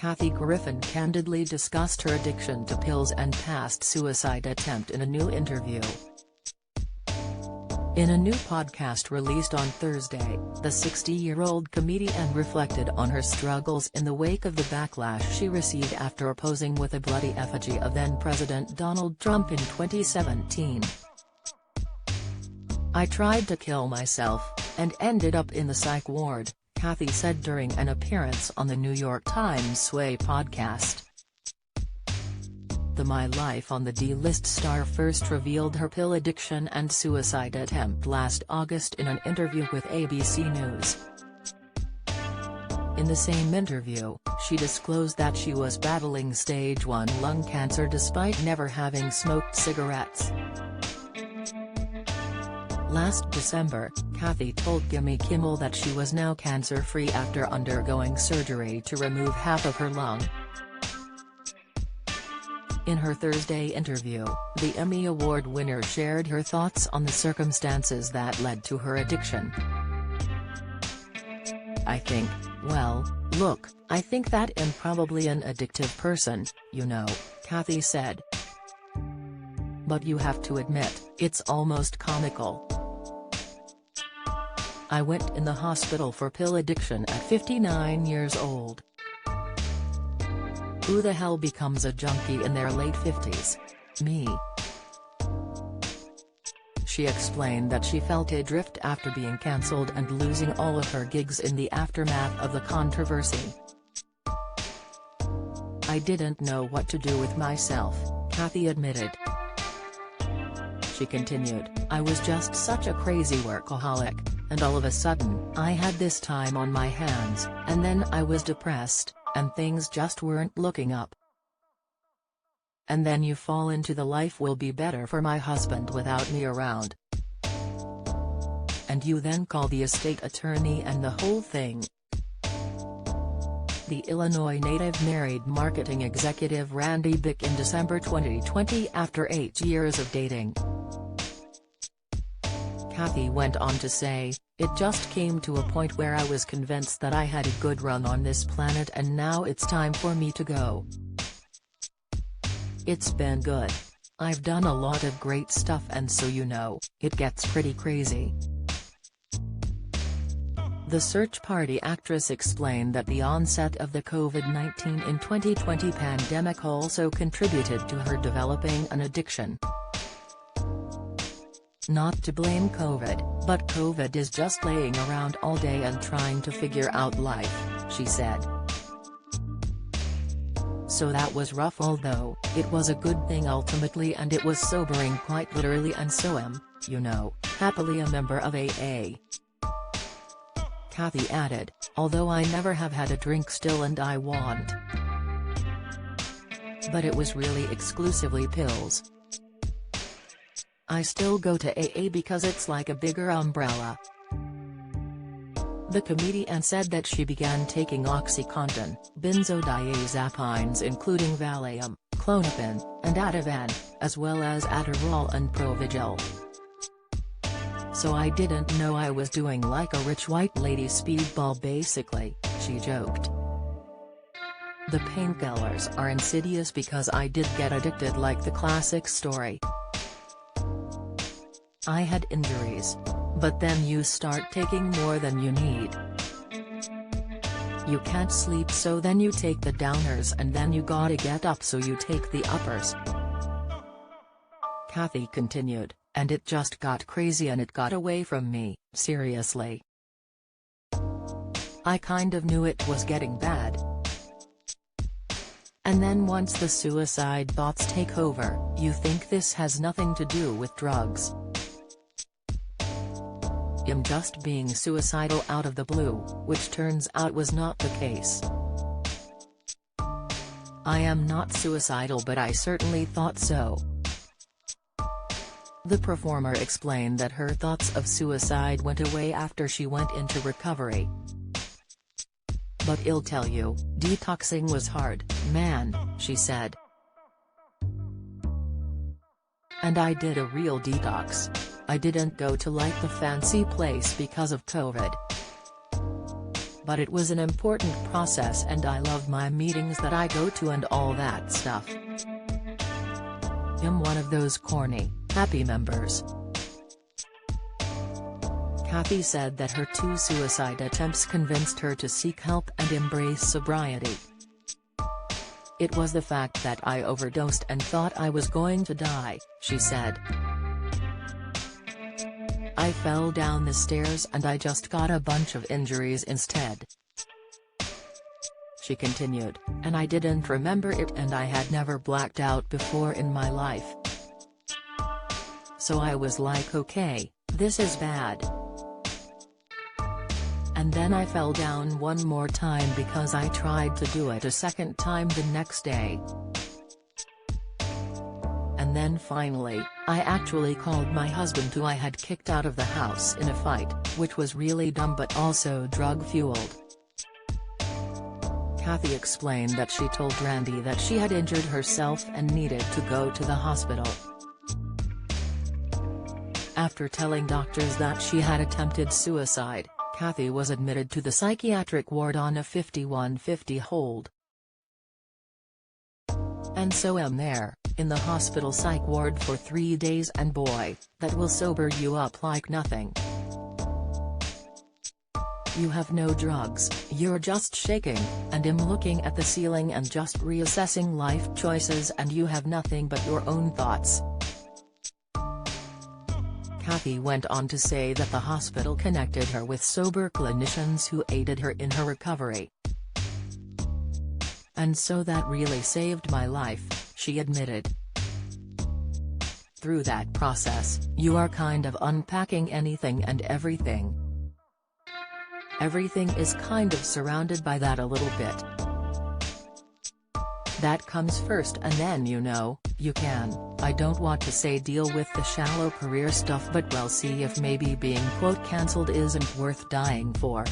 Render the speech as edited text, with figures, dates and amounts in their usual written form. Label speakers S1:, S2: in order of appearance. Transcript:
S1: Kathy Griffin candidly discussed her addiction to pills and past suicide attempt in a new interview. In a new podcast released on Thursday, the 60-year-old comedian reflected on her struggles in the wake of the backlash she received after posing with a bloody effigy of then-President Donald Trump in 2017. "I tried to kill myself, and ended up in the psych ward," Kathy said during an appearance on the New York Times Sway podcast. The My Life on the D-List star first revealed her pill addiction and suicide attempt last August in an interview with ABC News. In the same interview, she disclosed that she was battling stage 1 lung cancer despite never having smoked cigarettes. Last December, Kathy told Jimmy Kimmel that she was now cancer-free after undergoing surgery to remove half of her lung. In her Thursday interview, the Emmy Award winner shared her thoughts on the circumstances that led to her addiction. "I think, well, look, I think that I'm probably an addictive person, you know," Kathy said. "But you have to admit, it's almost comical. I went in the hospital for pill addiction at 59 years old. Who the hell becomes a junkie in their late 50s? Me." She explained that she felt adrift after being cancelled and losing all of her gigs in the aftermath of the controversy. "I didn't know what to do with myself," Kathy admitted. She continued, "I was just such a crazy workaholic, and all of a sudden, I had this time on my hands, and then I was depressed, and things just weren't looking up. And then you fall into the life will be better for my husband without me around. And you then call the estate attorney and the whole thing." The Illinois native married marketing executive Randy Bick in December 2020 after 8 years of dating. Kathy went on to say, "It just came to a point where I was convinced that I had a good run on this planet and now it's time for me to go. It's been good. I've done a lot of great stuff and so you know, it gets pretty crazy." The Search Party actress explained that the onset of the COVID-19 in 2020 pandemic also contributed to her developing an addiction. "Not to blame COVID, but COVID is just laying around all day and trying to figure out life," she said. "So that was rough, although it was a good thing ultimately, and it was sobering quite literally, and so am, you know, happily a member of AA." Kathy added, "Although I never have had a drink still and I want. But it was really exclusively pills. I still go to AA because it's like a bigger umbrella." The comedian said that she began taking OxyContin, benzodiazepines including Valium, Klonopin, and Ativan, as well as Adderall and Provigil. "So I didn't know I was doing like a rich white lady speedball basically," she joked. "The painkillers are insidious because I did get addicted like the classic story. I had injuries. But then you start taking more than you need. You can't sleep, so then you take the downers, and then you gotta get up, so you take the uppers." Kathy continued, "And it just got crazy and it got away from me, seriously. I kind of knew it was getting bad. And then once the suicide thoughts take over, you think this has nothing to do with drugs. I'm just being suicidal out of the blue, which turns out was not the case. I am not suicidal, but I certainly thought so." The performer explained that her thoughts of suicide went away after she went into recovery. "But I'll tell you, detoxing was hard, man," she said. "And I did a real detox. I didn't go to like the fancy place because of COVID. but it was an important process and I love my meetings that I go to and all that stuff. I'm one of those corny, happy members. Kathy said that her 2 suicide attempts convinced her to seek help and embrace sobriety. It was the fact that I overdosed and thought I was going to die, she said. I fell down the stairs and I just got a bunch of injuries instead. She continued, and I didn't remember it and I had never blacked out before in my life. So I was like, okay, this is bad. And then I fell down one more time because I tried to do it a second time the next day. And then finally, I actually called my husband who I had kicked out of the house in a fight, which was really dumb but also drug-fueled. Kathy explained that she told Randy that she had injured herself and needed to go to the hospital. After telling doctors that she had attempted suicide, Kathy was admitted to the psychiatric ward on a 5150 hold. And so I'm there, in the hospital psych ward for 3 days and boy, that will sober you up like nothing. You have no drugs, you're just shaking, and I'm looking at the ceiling and just reassessing life choices and you have nothing but your own thoughts. Kathy went on to say that the hospital connected her with sober clinicians who aided her in her recovery. And so that really saved my life, she admitted. Through that process, you are kind of unpacking anything and everything. Everything is kind of surrounded by that a little bit. That comes first and then you can, I don't want to say deal with the shallow career stuff but we'll see if maybe being quote cancelled isn't worth dying for.